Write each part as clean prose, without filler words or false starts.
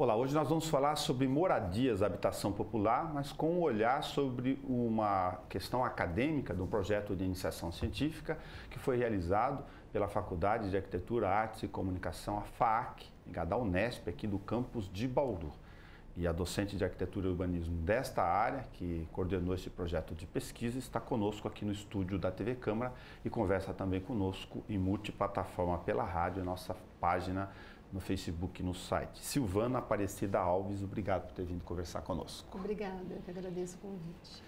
Olá, hoje nós vamos falar sobre moradias, habitação popular, mas com um olhar sobre uma questão acadêmica de um projeto de iniciação científica que foi realizado pela Faculdade de Arquitetura, Artes e Comunicação, a FAAC, ligada à Unesp, aqui do campus de Bauru. E a docente de Arquitetura e Urbanismo desta área, que coordenou esse projeto de pesquisa, está conosco aqui no estúdio da TV Câmara e conversa também conosco em multiplataforma pela rádio, nossa página no Facebook e no site. Silvana Aparecida Alves, obrigado por ter vindo conversar conosco. Obrigada, eu que agradeço o convite.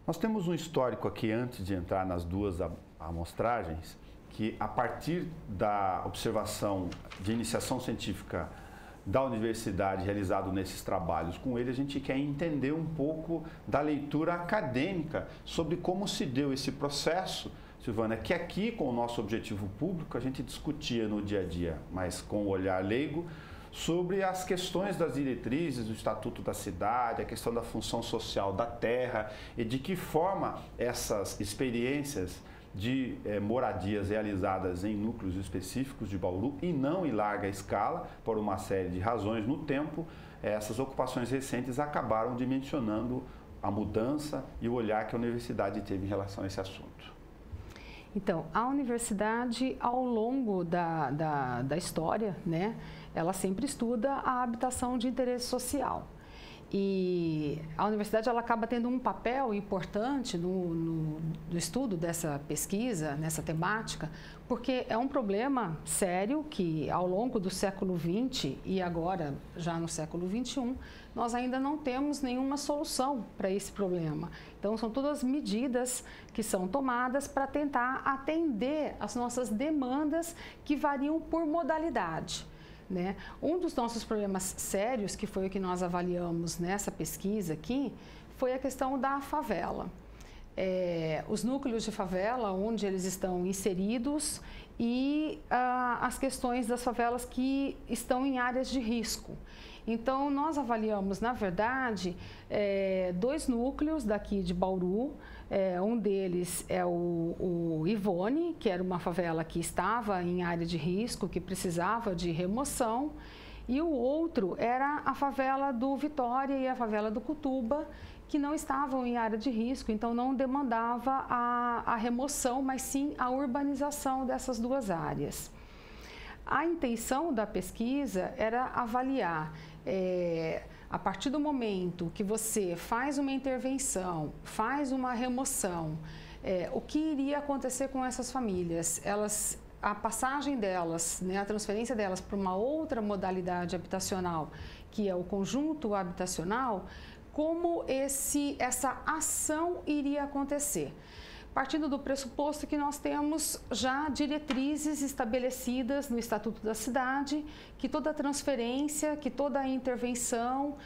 Nós temos um histórico aqui, antes de entrar nas duas amostragens, que a partir da observação de iniciação científica da universidade realizado nesses trabalhos com ele, a gente quer entender um pouco da leitura acadêmica sobre como se deu esse processo, Silvana, que aqui com o nosso objetivo público a gente discutia no dia a dia, mas com o olhar leigo, sobre as questões das diretrizes do Estatuto da Cidade, a questão da função social da terra e de que forma essas experiências de moradias realizadas em núcleos específicos de Bauru e não em larga escala, por uma série de razões no tempo, essas ocupações recentes acabaram dimensionando a mudança e o olhar que a universidade teve em relação a esse assunto. Então, a universidade, ao longo da história, né, ela sempre estuda a habitação de interesse social. E a universidade ela acaba tendo um papel importante no estudo dessa pesquisa, nessa temática, porque é um problema sério que ao longo do século XX e agora já no século XXI, nós ainda não temos nenhuma solução para esse problema. Então são todas medidas que são tomadas para tentar atender as nossas demandas que variam por modalidade. Né? Um dos nossos problemas sérios, que foi o que nós avaliamos nessa pesquisa aqui, foi a questão da favela. Os núcleos de favela, onde eles estão inseridos e as questões das favelas que estão em áreas de risco. Então, nós avaliamos, na verdade, dois núcleos daqui de Bauru. Um deles é o Ivone, que era uma favela que estava em área de risco, que precisava de remoção. E o outro era a favela do Vitória e a favela do Cutuba, que não estavam em área de risco, então não demandava a remoção, mas sim a urbanização dessas duas áreas. A intenção da pesquisa era avaliar, a partir do momento que você faz uma intervenção, faz uma remoção, o que iria acontecer com essas famílias? A passagem delas, né, a transferência delas para uma outra modalidade habitacional, que é o conjunto habitacional, como essa ação iria acontecer? Partindo do pressuposto que nós temos já diretrizes estabelecidas no Estatuto da Cidade, que toda transferência, que toda intervenção,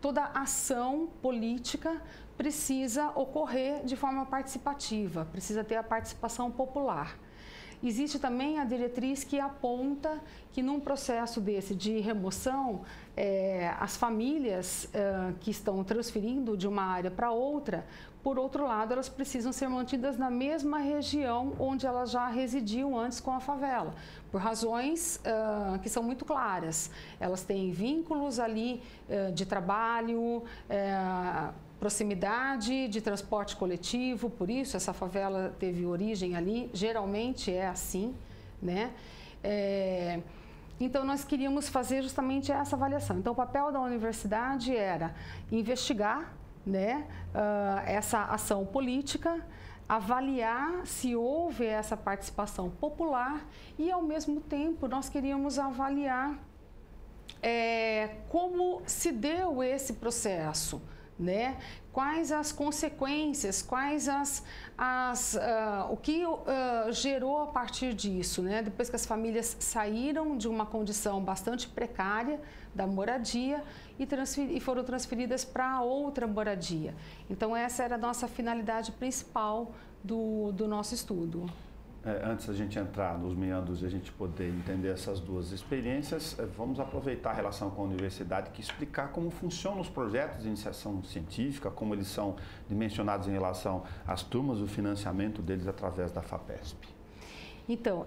toda ação política precisa ocorrer de forma participativa, precisa ter a participação popular. Existe também a diretriz que aponta que num processo desse de remoção, as famílias que estão transferindo de uma área para outra, por outro lado, elas precisam ser mantidas na mesma região onde elas já residiam antes com a favela, por razões que são muito claras. Elas têm vínculos ali de trabalho, proximidade de transporte coletivo, por isso essa favela teve origem ali, geralmente é assim, né? Então nós queríamos fazer justamente essa avaliação. Então o papel da universidade era investigar, né, essa ação política, avaliar se houve essa participação popular e ao mesmo tempo nós queríamos avaliar como se deu esse processo. Né? Quais as consequências, o que gerou a partir disso, né? Depois que as famílias saíram de uma condição bastante precária da moradia e foram transferidas para outra moradia. Então essa era a nossa finalidade principal do nosso estudo. Antes da gente entrar nos meandros e a gente poder entender essas duas experiências, vamos aproveitar a relação com a universidade e explicar como funcionam os projetos de iniciação científica, como eles são dimensionados em relação às turmas, o financiamento deles através da FAPESP. Então,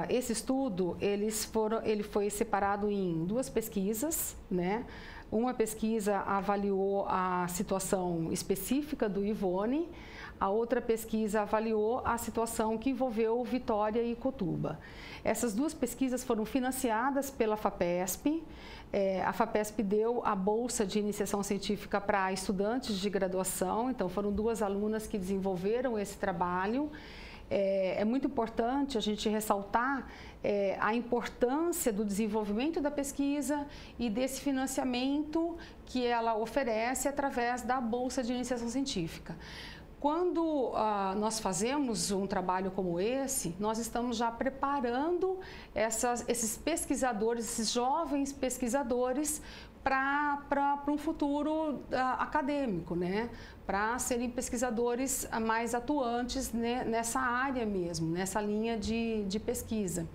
esse estudo ele foi separado em duas pesquisas, né? Uma pesquisa avaliou a situação específica do Ivone, a outra pesquisa avaliou a situação que envolveu Vitória e Cotuba. Essas duas pesquisas foram financiadas pela FAPESP. A FAPESP deu a bolsa de iniciação científica para estudantes de graduação, então foram duas alunas que desenvolveram esse trabalho. É muito importante a gente ressaltar a importância do desenvolvimento da pesquisa e desse financiamento que ela oferece através da bolsa de iniciação científica. Quando nós fazemos um trabalho como esse, nós estamos já preparando esses pesquisadores, esses jovens pesquisadores para um futuro acadêmico, né? Para serem pesquisadores mais atuantes, né? Nessa área mesmo, nessa linha de pesquisa.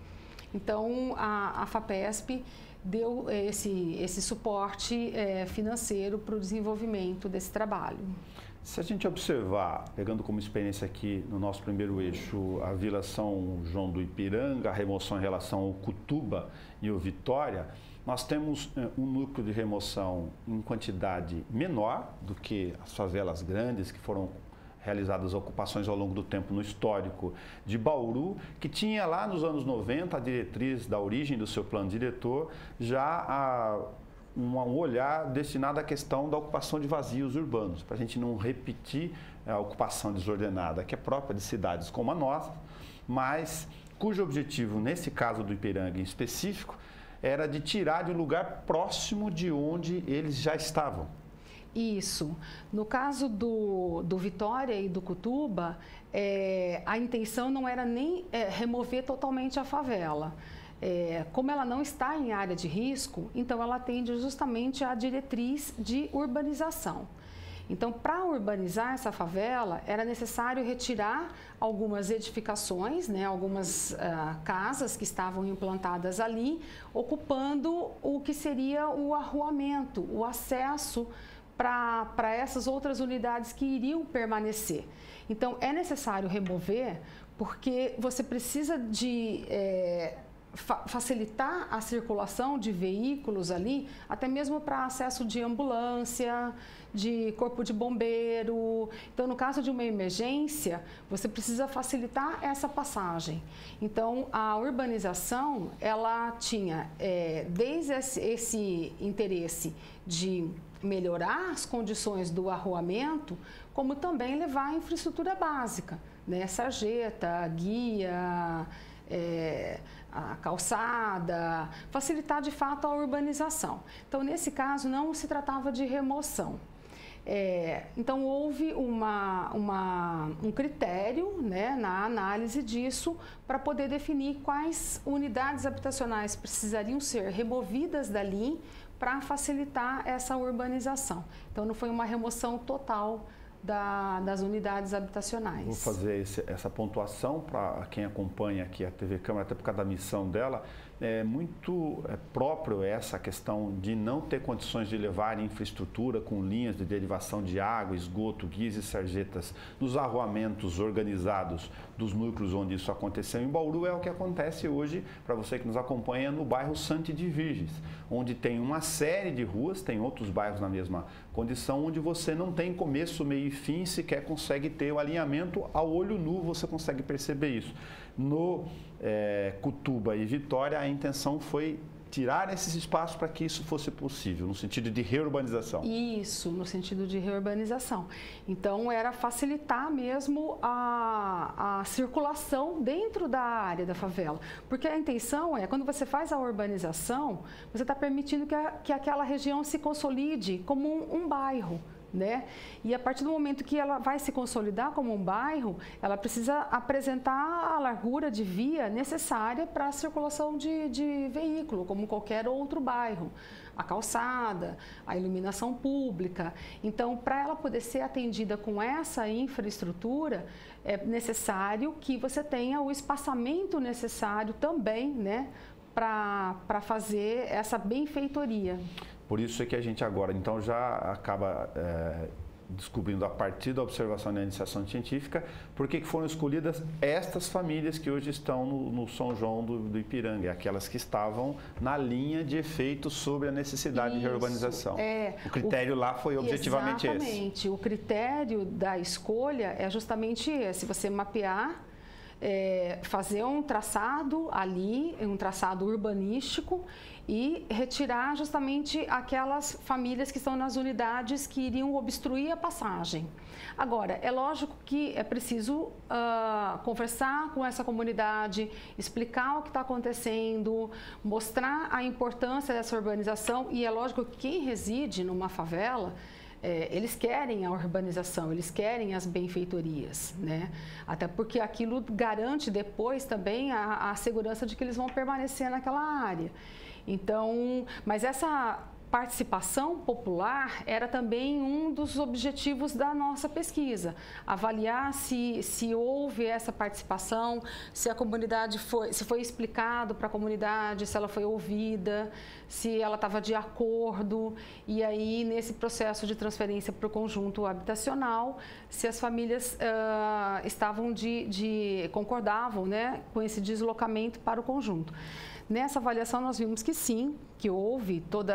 Então, a FAPESP deu esse suporte financeiro para o desenvolvimento desse trabalho. Se a gente observar, pegando como experiência aqui no nosso primeiro eixo, a Vila São João do Ipiranga, a remoção em relação ao Cotuba e ao Vitória, nós temos um núcleo de remoção em quantidade menor do que as favelas grandes que foram realizadas ocupações ao longo do tempo no histórico de Bauru, que tinha lá nos anos 90 a diretriz da origem do seu plano diretor, já um olhar destinado à questão da ocupação de vazios urbanos, para a gente não repetir a ocupação desordenada, que é própria de cidades como a nossa, mas cujo objetivo, nesse caso do Ipiranga em específico, era de tirar de um lugar próximo de onde eles já estavam. Isso. No caso do Vitória e do Cotuba, a intenção não era nem remover totalmente a favela. Como ela não está em área de risco, então ela atende justamente à diretriz de urbanização. Então, para urbanizar essa favela, era necessário retirar algumas edificações, né, algumas casas que estavam implantadas ali, ocupando o que seria o arruamento, o acesso para essas outras unidades que iriam permanecer. Então, é necessário remover, porque você precisa de facilitar a circulação de veículos ali, até mesmo para acesso de ambulância, de corpo de bombeiro. Então, no caso de uma emergência, você precisa facilitar essa passagem. Então, a urbanização, ela tinha desde esse interesse de melhorar as condições do arruamento, como também levar a infraestrutura básica, né? Sarjeta, guia, a calçada, facilitar de fato a urbanização. Então, nesse caso, não se tratava de remoção. Então, houve um critério, né, na análise disso para poder definir quais unidades habitacionais precisariam ser removidas dali para facilitar essa urbanização. Então, não foi uma remoção total das unidades habitacionais. Vou fazer essa pontuação para quem acompanha aqui a TV Câmara, até por causa da missão dela. É muito próprio essa questão de não ter condições de levar infraestrutura com linhas de derivação de água, esgoto, guias e sarjetas nos arruamentos organizados dos núcleos onde isso aconteceu. Em Bauru é o que acontece hoje, para você que nos acompanha, no bairro Sante de Virges, onde tem uma série de ruas, tem outros bairros na mesma condição, onde você não tem começo, meio e fim, sequer consegue ter o alinhamento ao olho nu, você consegue perceber isso. No Cotuba e Vitória, a intenção foi tirar esses espaços para que isso fosse possível, no sentido de reurbanização. Isso, no sentido de reurbanização. Então, era facilitar mesmo a circulação dentro da área da favela. Porque a intenção quando você faz a urbanização, você está permitindo que aquela região se consolide como um bairro, né? E a partir do momento que ela vai se consolidar como um bairro, ela precisa apresentar a largura de via necessária para a circulação de veículo, como qualquer outro bairro. A calçada, a iluminação pública. Então, para ela poder ser atendida com essa infraestrutura, é necessário que você tenha o espaçamento necessário também, né, para fazer essa benfeitoria. Por isso é que a gente agora, então, já acaba descobrindo a partir da observação da iniciação científica, por que foram escolhidas estas famílias que hoje estão no São João do Ipiranga, aquelas que estavam na linha de efeito sobre a necessidade de reurbanização. O critério lá foi objetivamente esse. Exatamente. O critério da escolha é justamente esse, você mapear, fazer um traçado ali, um traçado urbanístico e retirar justamente aquelas famílias que estão nas unidades que iriam obstruir a passagem. Agora, é lógico que é preciso conversar com essa comunidade, explicar o que está acontecendo, mostrar a importância dessa urbanização e é lógico que quem reside numa favela, eles querem a urbanização, eles querem as benfeitorias, né? Até porque aquilo garante depois também a segurança de que eles vão permanecer naquela área. Então, mas essa participação popular era também um dos objetivos da nossa pesquisa, avaliar se houve essa participação, se a comunidade se foi explicado para a comunidade, se ela foi ouvida, se ela estava de acordo, e aí nesse processo de transferência para o conjunto habitacional, se as famílias estavam concordavam, né, com esse deslocamento para o conjunto. Nessa avaliação nós vimos que sim, que houve todo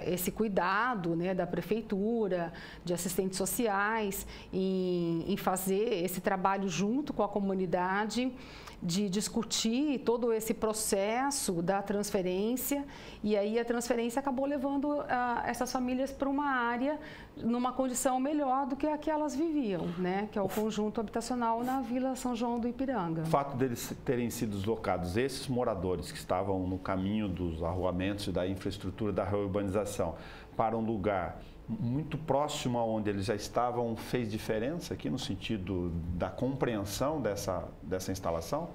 esse cuidado, né, da prefeitura, de assistentes sociais, em fazer esse trabalho junto com a comunidade, de discutir todo esse processo da transferência, e aí a transferência acabou levando essas famílias para uma área numa condição melhor do que a que elas viviam, né? Que é o conjunto habitacional na Vila São João do Ipiranga. O fato deles terem sido deslocados, esses moradores que estavam no caminho dos arruamentos e da infraestrutura da reurbanização, para um lugar muito próximo a onde eles já estavam, fez diferença aqui no sentido da compreensão dessa instalação?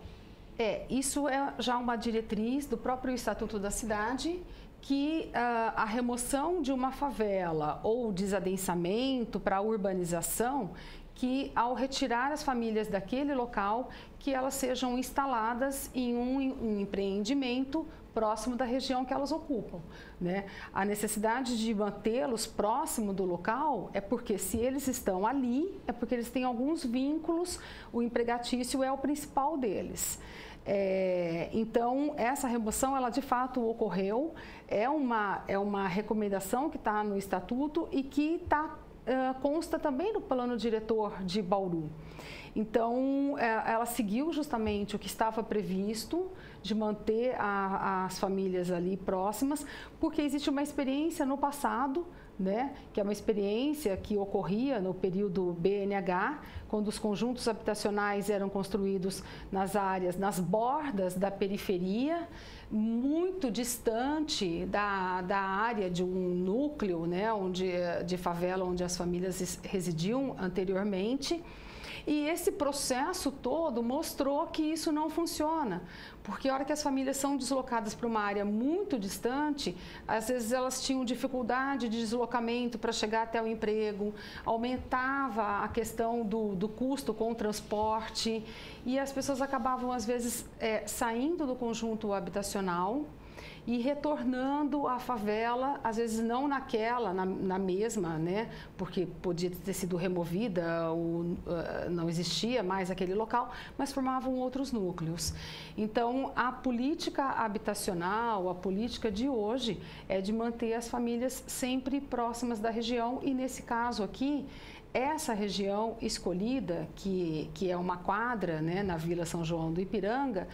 Isso é já uma diretriz do próprio Estatuto da Cidade, que a remoção de uma favela ou desadensamento para a urbanização, que ao retirar as famílias daquele local, que elas sejam instaladas em um empreendimento próximo da região que elas ocupam, né? A necessidade de mantê-los próximo do local é porque se eles estão ali, é porque eles têm alguns vínculos, o empregatício é o principal deles. Então, essa remoção, ela de fato ocorreu, é uma recomendação que está no Estatuto e que consta também no plano diretor de Bauru. Então, ela seguiu justamente o que estava previsto de manter as famílias ali próximas, porque existe uma experiência no passado, né, que é uma experiência que ocorria no período BNH, quando os conjuntos habitacionais eram construídos nas bordas da periferia, muito distante da área de um núcleo, né, de favela onde as famílias residiam anteriormente. E esse processo todo mostrou que isso não funciona, porque a hora que as famílias são deslocadas para uma área muito distante, às vezes elas tinham dificuldade de deslocamento para chegar até o emprego, aumentava a questão do custo com o transporte e as pessoas acabavam, às vezes, saindo do conjunto habitacional e retornando à favela, às vezes não na mesma, né? Porque podia ter sido removida ou não existia mais aquele local, mas formavam outros núcleos. Então, a política habitacional, a política de hoje é de manter as famílias sempre próximas da região e, nesse caso aqui, essa região escolhida, que é uma quadra, né, na Vila São João do Ipiranga,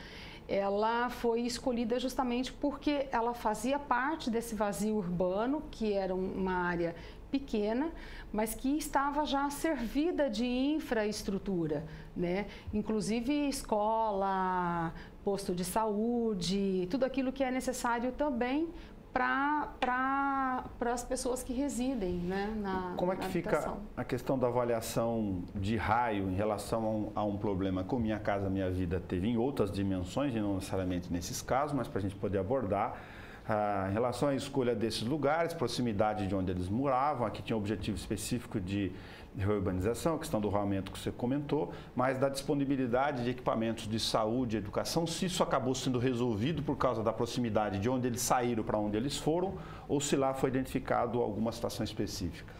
ela foi escolhida justamente porque ela fazia parte desse vazio urbano, que era uma área pequena, mas que estava já servida de infraestrutura, né? Inclusive escola, posto de saúde, tudo aquilo que é necessário também para as pessoas que residem, né, Como é que fica a questão da avaliação de raio em relação a um problema como Minha Casa Minha Vida teve em outras dimensões, e não necessariamente nesses casos, mas para a gente poder abordar em relação à escolha desses lugares, proximidade de onde eles moravam, aqui tinha um objetivo específico de reurbanização, a questão do arruamento que você comentou, mas da disponibilidade de equipamentos de saúde e educação, se isso acabou sendo resolvido por causa da proximidade de onde eles saíram para onde eles foram, ou se lá foi identificado alguma situação específica.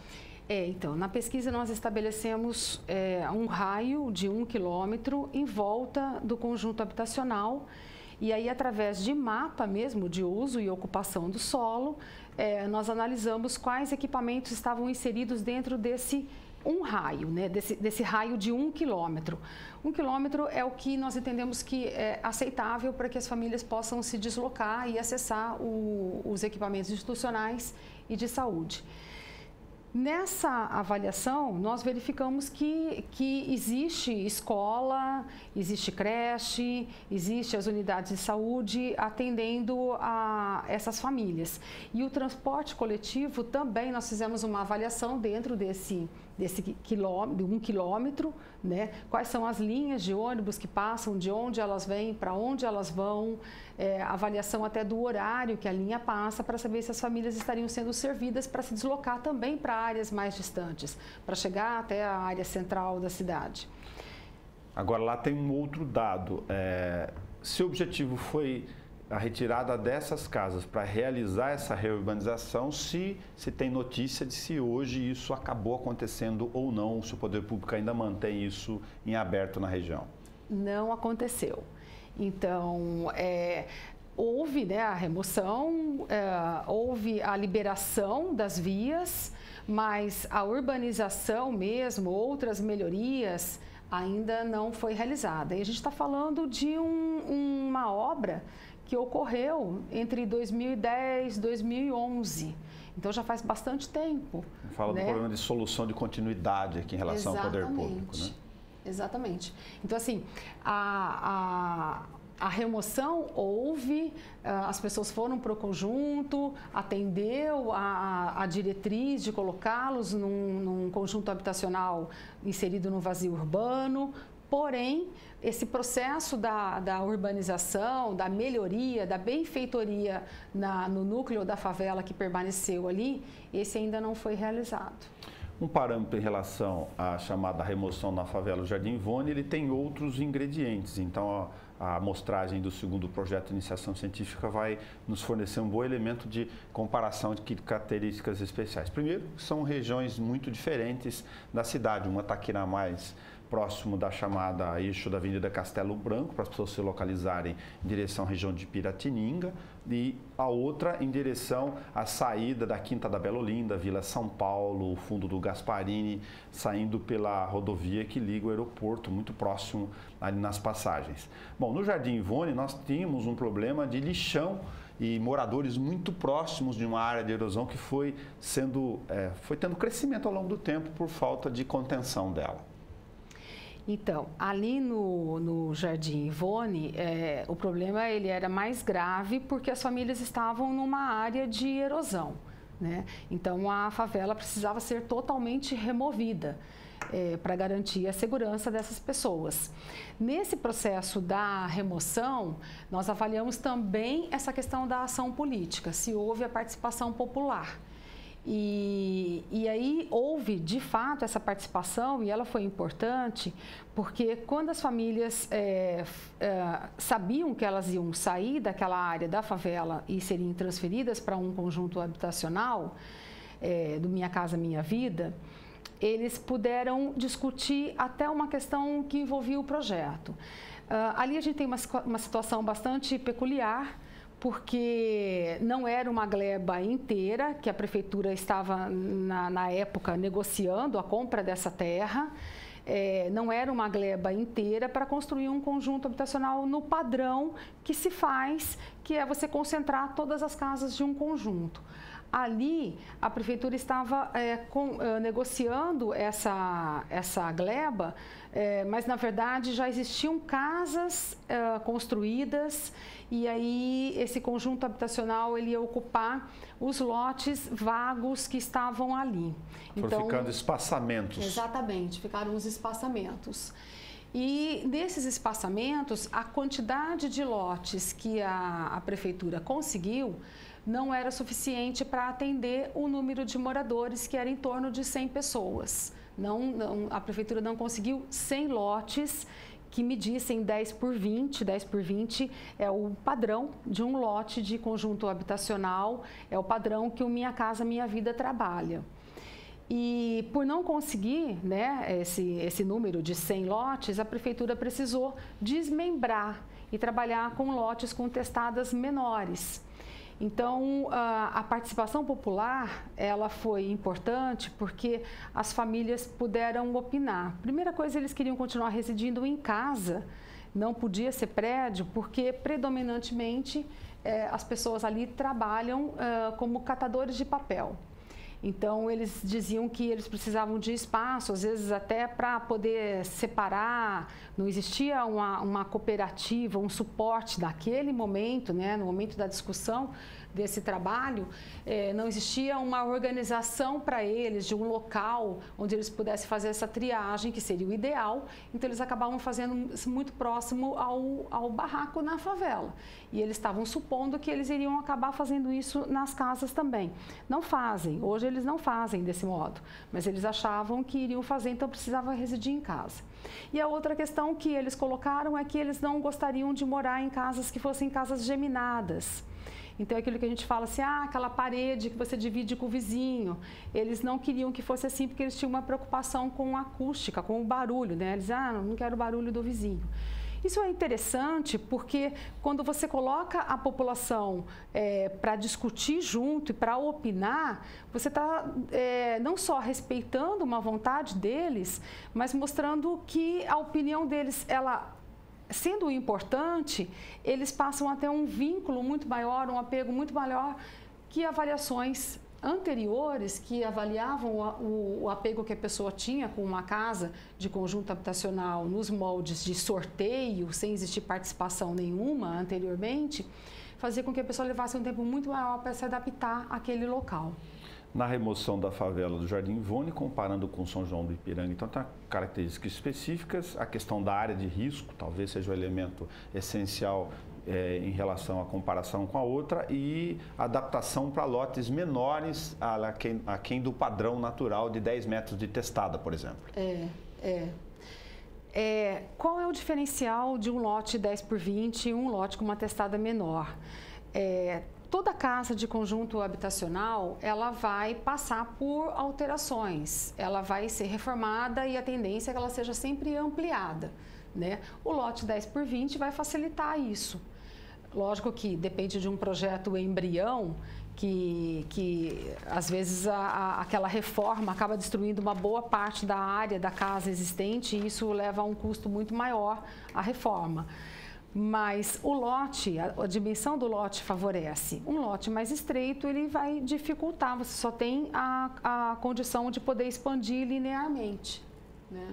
Então, na pesquisa nós estabelecemos um raio de 1 quilômetro em volta do conjunto habitacional e aí, através de mapa mesmo de uso e ocupação do solo, nós analisamos quais equipamentos estavam inseridos dentro desse raio, né? desse raio de 1 quilômetro. 1 quilômetro é o que nós entendemos que é aceitável para que as famílias possam se deslocar e acessar os equipamentos institucionais e de saúde. Nessa avaliação, nós verificamos que existe escola, existe creche, existe as unidades de saúde atendendo a essas famílias. E o transporte coletivo também, nós fizemos uma avaliação dentro desse 1 quilômetro, né? Quais são as linhas de ônibus que passam, de onde elas vêm, para onde elas vão, avaliação até do horário que a linha passa para saber se as famílias estariam sendo servidas para se deslocar também para áreas mais distantes, para chegar até a área central da cidade. Agora, lá tem um outro dado. Se o objetivo foi a retirada dessas casas para realizar essa reurbanização, se tem notícia de se hoje isso acabou acontecendo ou não, se o poder público ainda mantém isso em aberto na região. Não aconteceu. Então, houve, né, a remoção, houve a liberação das vias, mas a urbanização mesmo, outras melhorias, ainda não foi realizada. E a gente está falando de uma obra que ocorreu entre 2010 e 2011. Então, já faz bastante tempo. Fala, né, do problema de solução de continuidade aqui em relação ao poder público, né? Exatamente. Então, assim, a remoção houve, as pessoas foram para o conjunto, atendeu a diretriz de colocá-los num conjunto habitacional inserido no vazio urbano, porém, esse processo da urbanização, da melhoria, da benfeitoria no núcleo da favela que permaneceu ali, esse ainda não foi realizado. Um parâmetro em relação à chamada remoção na favela do Jardim Ivone, ele tem outros ingredientes. Então, a amostragem do segundo projeto de iniciação científica vai nos fornecer um bom elemento de comparação de características especiais. Primeiro, são regiões muito diferentes da cidade. Uma está aqui na mais próximo da chamada eixo da Avenida Castelo Branco, para as pessoas se localizarem em direção à região de Piratininga, e a outra em direção à saída da Quinta da Bela Olinda, Vila São Paulo, o fundo do Gasparini, saindo pela rodovia que liga o aeroporto, muito próximo ali nas passagens. Bom, no Jardim Ivone nós tínhamos um problema de lixão e moradores muito próximos de uma área de erosão que foi tendo crescimento ao longo do tempo por falta de contenção dela. Então, ali no Jardim Ivone, o problema ele era mais grave porque as famílias estavam numa área de erosão, né? Então, a favela precisava ser totalmente removida para garantir a segurança dessas pessoas. Nesse processo da remoção, nós avaliamos também essa questão da ação política, se houve a participação popular. E aí houve, de fato, essa participação e ela foi importante porque quando as famílias sabiam que elas iam sair daquela área da favela e seriam transferidas para um conjunto habitacional, do Minha Casa Minha Vida, eles puderam discutir até uma questão que envolvia o projeto. Ali a gente tem uma situação bastante peculiar, porque não era uma gleba inteira, que a prefeitura estava, na época, negociando a compra dessa terra, não era uma gleba inteira para construir um conjunto habitacional no padrão que se faz, que é você concentrar todas as casas de um conjunto. Ali, a prefeitura estava negociando essa gleba, mas, na verdade, já existiam casas construídas e aí esse conjunto habitacional ele ia ocupar os lotes vagos que estavam ali. Foram ficando espaçamentos. Exatamente, ficaram os espaçamentos. E nesses espaçamentos, a quantidade de lotes que a prefeitura conseguiu não era suficiente para atender o número de moradores, que era em torno de 100 pessoas. A prefeitura não conseguiu 100 lotes que medissem 10 por 20. 10 por 20 é o padrão de um lote de conjunto habitacional, é o padrão que o Minha Casa Minha Vida trabalha. E por não conseguir, né, esse número de 100 lotes, a prefeitura precisou desmembrar e trabalhar com lotes com testadas menores. Então, a participação popular, ela foi importante porque as famílias puderam opinar. Primeira coisa, eles queriam continuar residindo em casa, não podia ser prédio, porque predominantemente as pessoas ali trabalham como catadores de papel. Então, eles diziam que eles precisavam de espaço, às vezes até para poder separar, não existia uma cooperativa, um suporte naquele momento, né, no momento da discussão desse trabalho, não existia uma organização para eles, de um local onde eles pudessem fazer essa triagem, que seria o ideal. Então, eles acabavam fazendo isso muito próximo ao barraco na favela. E eles estavam supondo que eles iriam acabar fazendo isso nas casas também. Não fazem, hoje eles não fazem desse modo, mas eles achavam que iriam fazer, então precisava residir em casa. E a outra questão que eles colocaram é que eles não gostariam de morar em casas que fossem casas geminadas. Então, é aquilo que a gente fala assim, aquela parede que você divide com o vizinho. Eles não queriam que fosse assim, porque eles tinham uma preocupação com a acústica, com o barulho, né? Eles, não quero o barulho do vizinho. Isso é interessante porque quando você coloca a população para discutir junto e para opinar, você está não só respeitando uma vontade deles, mas mostrando que a opinião deles, ela, sendo importante, eles passam a ter um vínculo muito maior, um apego muito maior que avaliações anteriores que avaliavam o apego que a pessoa tinha com uma casa de conjunto habitacional nos moldes de sorteio, sem existir participação nenhuma anteriormente, fazia com que a pessoa levasse um tempo muito maior para se adaptar àquele local. Na remoção da favela do Jardim Ivone, comparando com São João do Ipiranga, então tem características específicas, a questão da área de risco, talvez seja o elemento essencial em relação à comparação com a outra, e adaptação para lotes menores aquém do padrão natural de 10 metros de testada, por exemplo. Qual é o diferencial de um lote 10 por 20 e um lote com uma testada menor? Toda casa de conjunto habitacional, ela vai passar por alterações, ela vai ser reformada e a tendência é que ela seja sempre ampliada, né? O lote 10 por 20 vai facilitar isso. Lógico que depende de um projeto embrião, que às vezes aquela reforma acaba destruindo uma boa parte da área da casa existente e isso leva a um custo muito maior à reforma. Mas o lote, a dimensão do lote favorece. Um lote mais estreito, ele vai dificultar, você só tem a condição de poder expandir linearmente, né?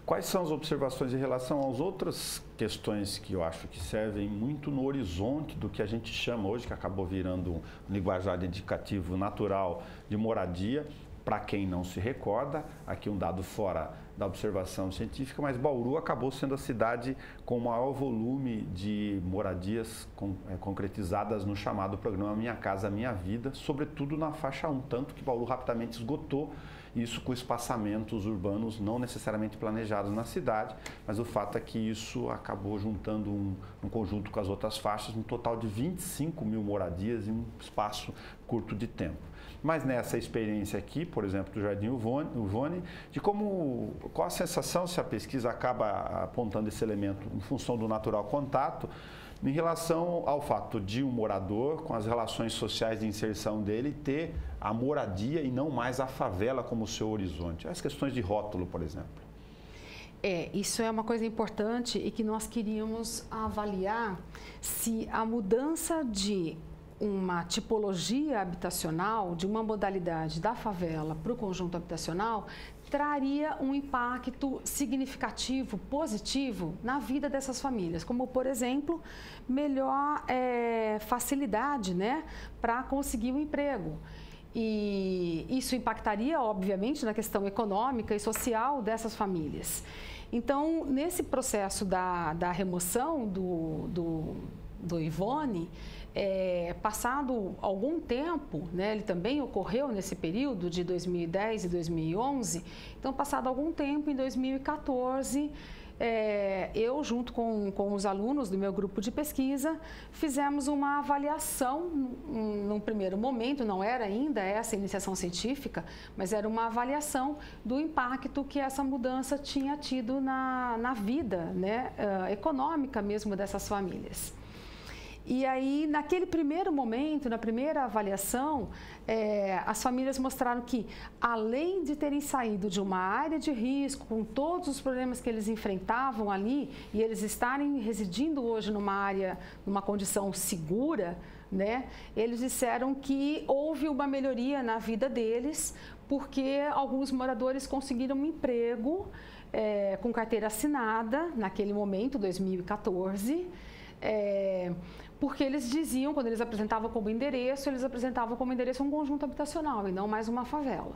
Quais são as observações em relação às outras questões que eu acho que servem muito no horizonte do que a gente chama hoje, que acabou virando um linguajar de indicativo natural de moradia? Para quem não se recorda, aqui um dado fora da observação científica, mas Bauru acabou sendo a cidade com o maior volume de moradias concretizadas no chamado programa Minha Casa Minha Vida, sobretudo na faixa 1, tanto que Bauru rapidamente esgotou isso com espaçamentos urbanos não necessariamente planejados na cidade, mas o fato é que isso acabou juntando um conjunto com as outras faixas, um total de 25 mil moradias em um espaço curto de tempo. Mas nessa experiência aqui, por exemplo, do Jardim Ivone, de qual a sensação, se a pesquisa acaba apontando esse elemento em função do natural contato, em relação ao fato de um morador, com as relações sociais de inserção dele, ter a moradia e não mais a favela como seu horizonte. As questões de rótulo, por exemplo. Isso é uma coisa importante e que nós queríamos avaliar se a mudança de uma tipologia habitacional, de uma modalidade da favela para o conjunto habitacional, traria um impacto significativo, positivo na vida dessas famílias, como, por exemplo, melhor facilidade, né, para conseguir um emprego. E isso impactaria, obviamente, na questão econômica e social dessas famílias. Então, nesse processo da remoção do Ivone, passado algum tempo, né, ele também ocorreu nesse período de 2010 e 2011, então passado algum tempo, em 2014, eu, junto com os alunos do meu grupo de pesquisa, fizemos uma avaliação, num primeiro momento, não era ainda essa iniciação científica, mas era uma avaliação do impacto que essa mudança tinha tido na vida, né, econômica mesmo dessas famílias. E aí, naquele primeiro momento, na primeira avaliação, as famílias mostraram que, além de terem saído de uma área de risco, com todos os problemas que eles enfrentavam ali, e eles estarem residindo hoje numa condição segura, né, eles disseram que houve uma melhoria na vida deles, porque alguns moradores conseguiram um emprego com carteira assinada, naquele momento, 2014, porque eles diziam, quando eles apresentavam como endereço, eles apresentavam como endereço um conjunto habitacional e não mais uma favela.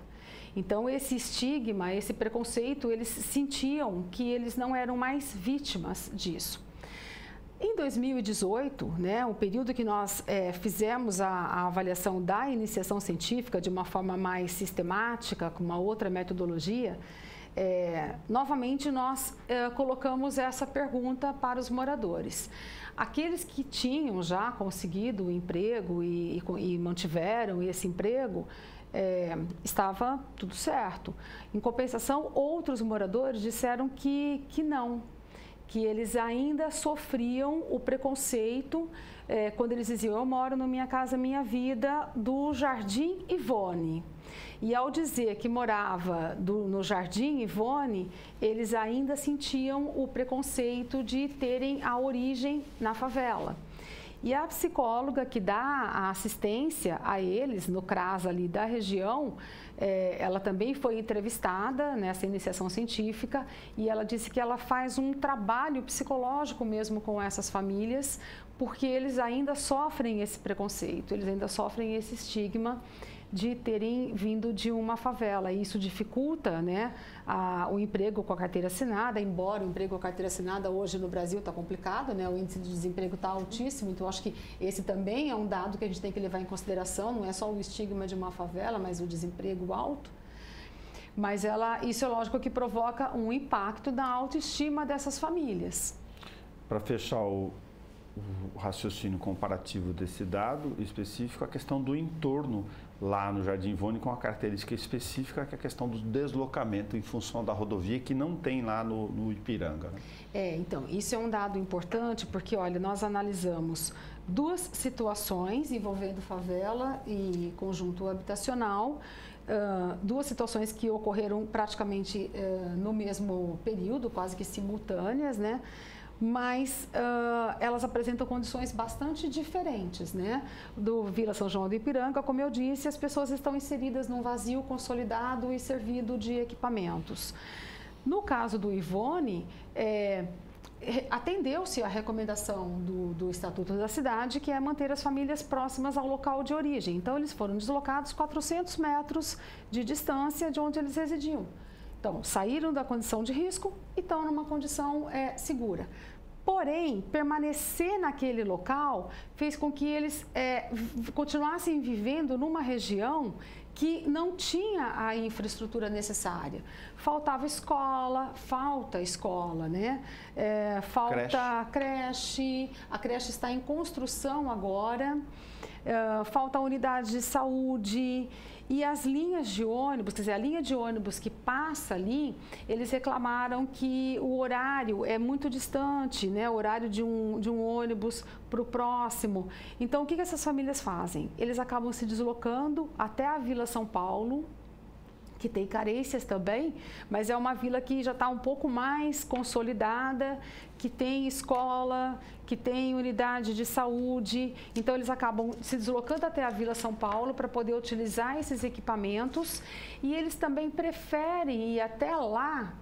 Então, esse estigma, esse preconceito, eles sentiam que eles não eram mais vítimas disso. Em 2018, né, o período que nós fizemos a avaliação da iniciação científica de uma forma mais sistemática, com uma outra metodologia, novamente nós colocamos essa pergunta para os moradores. Aqueles que tinham já conseguido o emprego e mantiveram esse emprego, estava tudo certo. Em compensação, outros moradores disseram que não, que eles ainda sofriam o preconceito quando eles diziam: eu moro no Minha Casa Minha Vida do Jardim Ivone. E ao dizer que morava no Jardim Ivone, eles ainda sentiam o preconceito de terem a origem na favela. E a psicóloga que dá a assistência a eles, no CRAS ali da região, ela também foi entrevistada nessa iniciação científica e ela disse que ela faz um trabalho psicológico mesmo com essas famílias, porque eles ainda sofrem esse preconceito, eles ainda sofrem esse estigma de terem vindo de uma favela. E isso dificulta, né, o emprego com a carteira assinada, embora o emprego com a carteira assinada hoje no Brasil está complicado, né, o índice de desemprego está altíssimo, então acho que esse também é um dado que a gente tem que levar em consideração, não é só o estigma de uma favela, mas o desemprego alto. Mas isso é lógico que provoca um impacto na autoestima dessas famílias. Para fechar o raciocínio comparativo desse dado específico, a questão do entorno lá no Jardim Ivone, com a característica específica, que é a questão do deslocamento em função da rodovia, que não tem lá no Ipiranga. Né? Então, isso é um dado importante, porque, olha, nós analisamos duas situações envolvendo favela e conjunto habitacional, duas situações que ocorreram praticamente no mesmo período, quase que simultâneas, né? Mas elas apresentam condições bastante diferentes, né? Do Vila São João do Ipiranga, como eu disse, as pessoas estão inseridas num vazio consolidado e servido de equipamentos. No caso do Ivone, atendeu-se à recomendação do Estatuto da Cidade, que é manter as famílias próximas ao local de origem. Então, eles foram deslocados 400 metros de distância de onde eles residiam. Então, saíram da condição de risco e estão numa condição segura. Porém, permanecer naquele local fez com que eles continuassem vivendo numa região que não tinha a infraestrutura necessária. Faltava escola, falta escola, né? Falta creche, a creche está em construção agora, falta unidade de saúde. E as linhas de ônibus, quer dizer, a linha de ônibus que passa ali, eles reclamaram que o horário é muito distante, né? O horário de um ônibus para o próximo. Então, o que essas famílias fazem? Eles acabam se deslocando até a Vila São Paulo, que tem carências também, mas é uma vila que já está um pouco mais consolidada, que tem escola, que tem unidade de saúde. Então, eles acabam se deslocando até a Vila São Paulo para poder utilizar esses equipamentos e eles também preferem ir até lá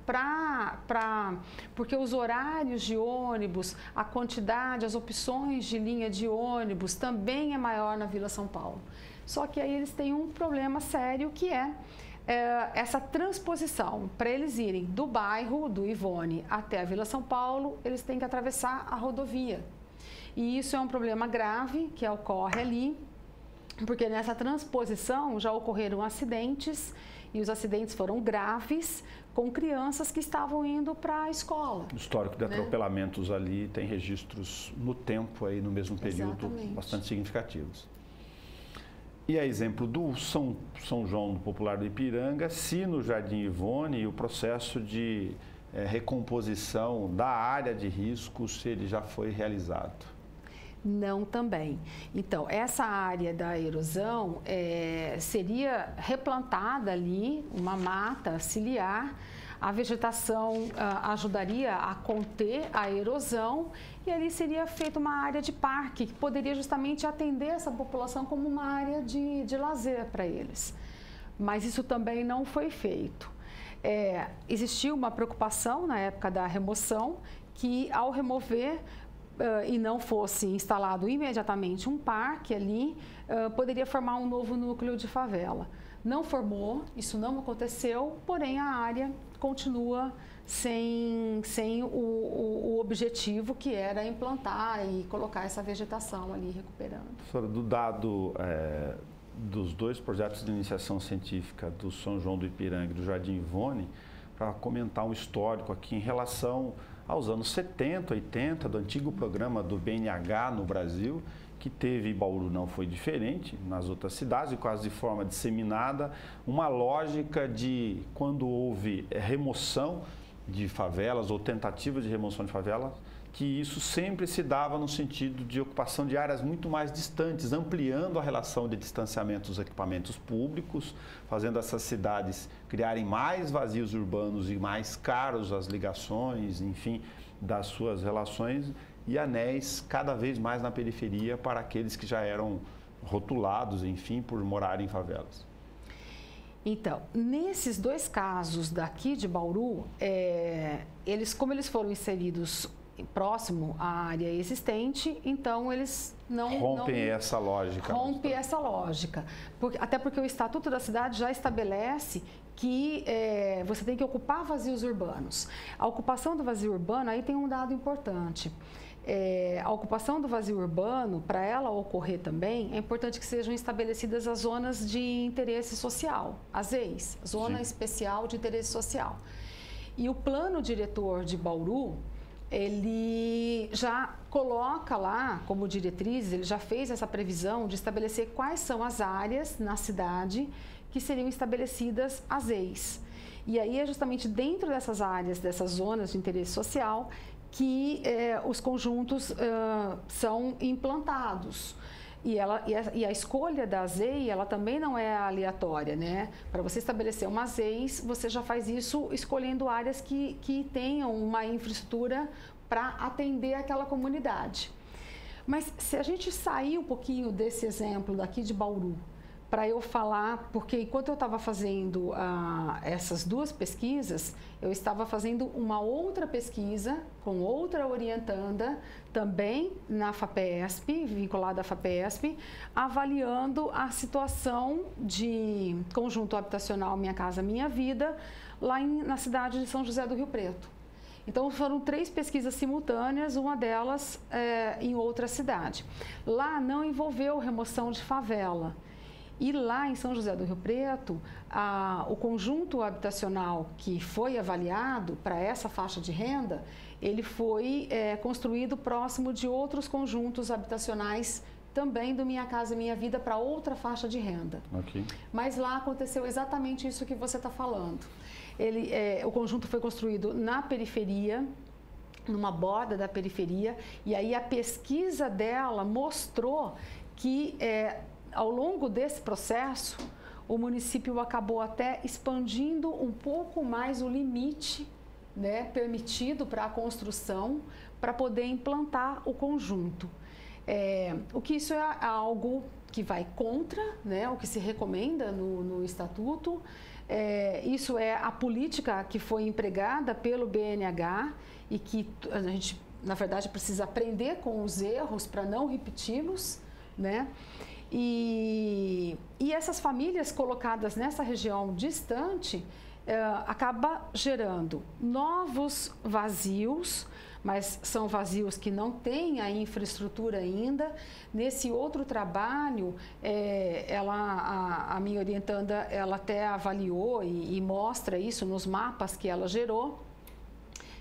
porque os horários de ônibus, a quantidade, as opções de linha de ônibus também é maior na Vila São Paulo. Só que aí eles têm um problema sério que é essa transposição. Para eles irem do bairro do Ivone até a Vila São Paulo, eles têm que atravessar a rodovia. E isso é um problema grave que ocorre ali, porque nessa transposição já ocorreram acidentes, e os acidentes foram graves, com crianças que estavam indo para a escola. O histórico de atropelamentos ali tem registros no tempo, aí, no mesmo período, bastante significativos. E a exemplo do São João do Popular do Ipiranga, se no Jardim Ivone o processo de recomposição da área de risco, se ele já foi realizado? Não também. Então, essa área da erosão seria replantada ali, uma mata ciliar, a vegetação ajudaria a conter a erosão e ali seria feita uma área de parque que poderia justamente atender essa população como uma área de lazer para eles. Mas isso também não foi feito. Existiu uma preocupação na época da remoção que ao remover e não fosse instalado imediatamente um parque ali, poderia formar um novo núcleo de favela. Não formou, isso não aconteceu, porém a área continua sem o objetivo que era implantar e colocar essa vegetação ali recuperando. Professora, do dado dos dois projetos de iniciação científica do São João do Ipiranga e do Jardim Ivone, para comentar um histórico aqui em relação aos anos 70, 80, do antigo programa do BNH no Brasil, que teve, e Bauru não foi diferente, nas outras cidades, e quase de forma disseminada, uma lógica de quando houve remoção de favelas ou tentativa de remoção de favelas, que isso sempre se dava no sentido de ocupação de áreas muito mais distantes, ampliando a relação de distanciamento dos equipamentos públicos, fazendo essas cidades criarem mais vazios urbanos e mais caros as ligações, enfim, das suas relações, e anéis cada vez mais na periferia para aqueles que já eram rotulados, enfim, por morarem em favelas. Então, nesses dois casos daqui de Bauru, como eles foram inseridos próximo à área existente, então eles rompem essa lógica. Rompe essa lógica. Até porque o Estatuto da Cidade já estabelece que você tem que ocupar vazios urbanos. A ocupação do vazio urbano, aí tem um dado importante. A ocupação do vazio urbano, para ela ocorrer também, é importante que sejam estabelecidas as zonas de interesse social, as EIs, Zona Especial de Interesse Social. E o plano diretor de Bauru, ele já coloca lá como diretrizes, ele já fez essa previsão de estabelecer quais são as áreas na cidade que seriam estabelecidas as EIs. E aí é justamente dentro dessas áreas, dessas zonas de interesse social, que os conjuntos são implantados. E a escolha da ZEI, ela também não é aleatória, né? Para você estabelecer uma ZEI, você já faz isso escolhendo áreas que tenham uma infraestrutura para atender aquela comunidade. Mas se a gente sair um pouquinho desse exemplo daqui de Bauru, para eu falar, porque enquanto eu estava fazendo essas duas pesquisas, eu estava fazendo uma outra pesquisa com outra orientanda, também na FAPESP, vinculada à FAPESP, avaliando a situação de conjunto habitacional Minha Casa Minha Vida, lá na cidade de São José do Rio Preto. Então, foram 3 pesquisas simultâneas, uma delas em outra cidade. Lá não envolveu remoção de favela. E lá em São José do Rio Preto, o conjunto habitacional que foi avaliado para essa faixa de renda, ele foi construído próximo de outros conjuntos habitacionais também do Minha Casa Minha Vida para outra faixa de renda. Okay. Mas lá aconteceu exatamente isso que você está falando. O conjunto foi construído na periferia, numa borda da periferia, e aí a pesquisa dela mostrou que ao longo desse processo, o município acabou até expandindo um pouco mais o limite, né, permitido para a construção, para poder implantar o conjunto. O que isso é algo que vai contra, né, o que se recomenda no Estatuto. Isso é a política que foi empregada pelo BNH e que a gente, na verdade, precisa aprender com os erros para não repeti-los, né? E essas famílias colocadas nessa região distante, acaba gerando novos vazios, mas são vazios que não têm a infraestrutura ainda. Nesse outro trabalho, a minha orientanda, ela até avaliou e mostra isso nos mapas que ela gerou,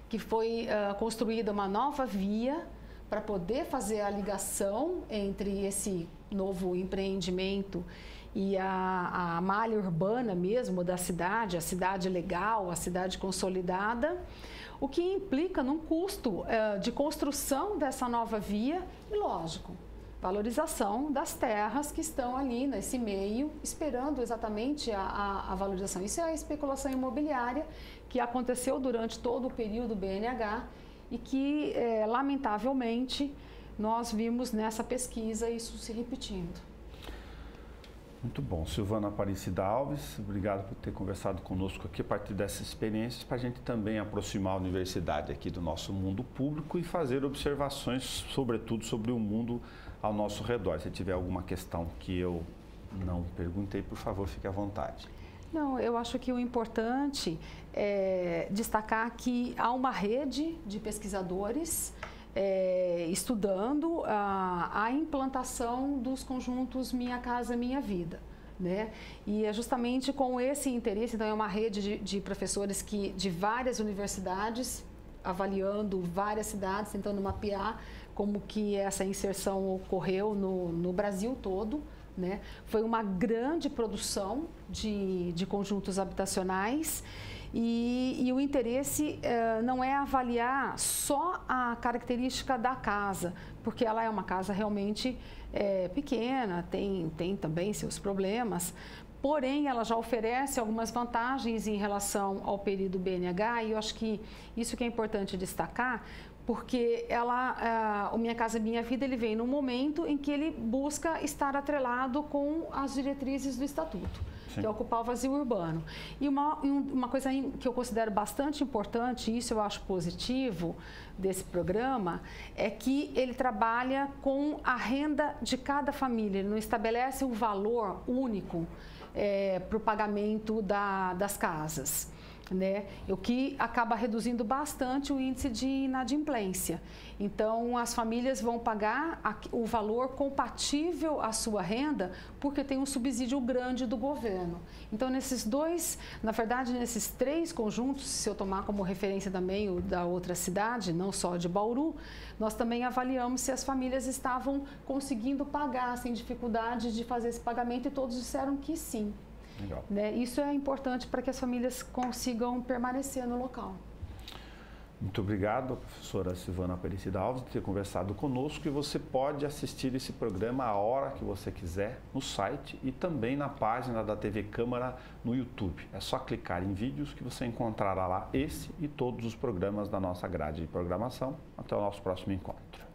que foi construída uma nova via para poder fazer a ligação entre esse novo empreendimento e a malha urbana mesmo da cidade, a cidade legal, a cidade consolidada, o que implica num custo de construção dessa nova via e, lógico, valorização das terras que estão ali nesse meio, esperando exatamente a valorização. Isso é a especulação imobiliária que aconteceu durante todo o período BNH e que, lamentavelmente, nós vimos nessa pesquisa isso se repetindo. Muito bom. Silvana Aparecida Alves, obrigado por ter conversado conosco aqui a partir dessas experiências, para a gente também aproximar a universidade aqui do nosso mundo público e fazer observações, sobretudo, sobre o mundo ao nosso redor. Se tiver alguma questão que eu não perguntei, por favor, fique à vontade. Não, eu acho que o importante é destacar que há uma rede de pesquisadores estudando a implantação dos conjuntos Minha Casa Minha Vida, né? E é justamente com esse interesse, então é uma rede de professores de várias universidades, avaliando várias cidades, tentando mapear como que essa inserção ocorreu no Brasil todo, né? Foi uma grande produção de conjuntos habitacionais. E o interesse não é avaliar só a característica da casa, porque ela é uma casa realmente pequena, tem também seus problemas, porém ela já oferece algumas vantagens em relação ao período BNH, e eu acho que isso que é importante destacar, porque o Minha Casa Minha Vida, ele vem num momento em que ele busca estar atrelado com as diretrizes do Estatuto. Sim. Que é ocupar o vazio urbano. E uma coisa que eu considero bastante importante, e isso eu acho positivo desse programa, é que ele trabalha com a renda de cada família, ele não estabelece um valor único para o pagamento das casas, né? O que acaba reduzindo bastante o índice de inadimplência. Então, as famílias vão pagar o valor compatível à sua renda, porque tem um subsídio grande do governo. Então, nesses três conjuntos, se eu tomar como referência também o da outra cidade, não só de Bauru, nós também avaliamos se as famílias estavam conseguindo pagar, sem dificuldade de fazer esse pagamento, e todos disseram que sim. Legal. Né? Isso é importante para que as famílias consigam permanecer no local. Muito obrigado, professora Silvana Aparecida Alves, por ter conversado conosco, e você pode assistir esse programa a hora que você quiser no site e também na página da TV Câmara no YouTube. É só clicar em vídeos que você encontrará lá esse e todos os programas da nossa grade de programação. Até o nosso próximo encontro.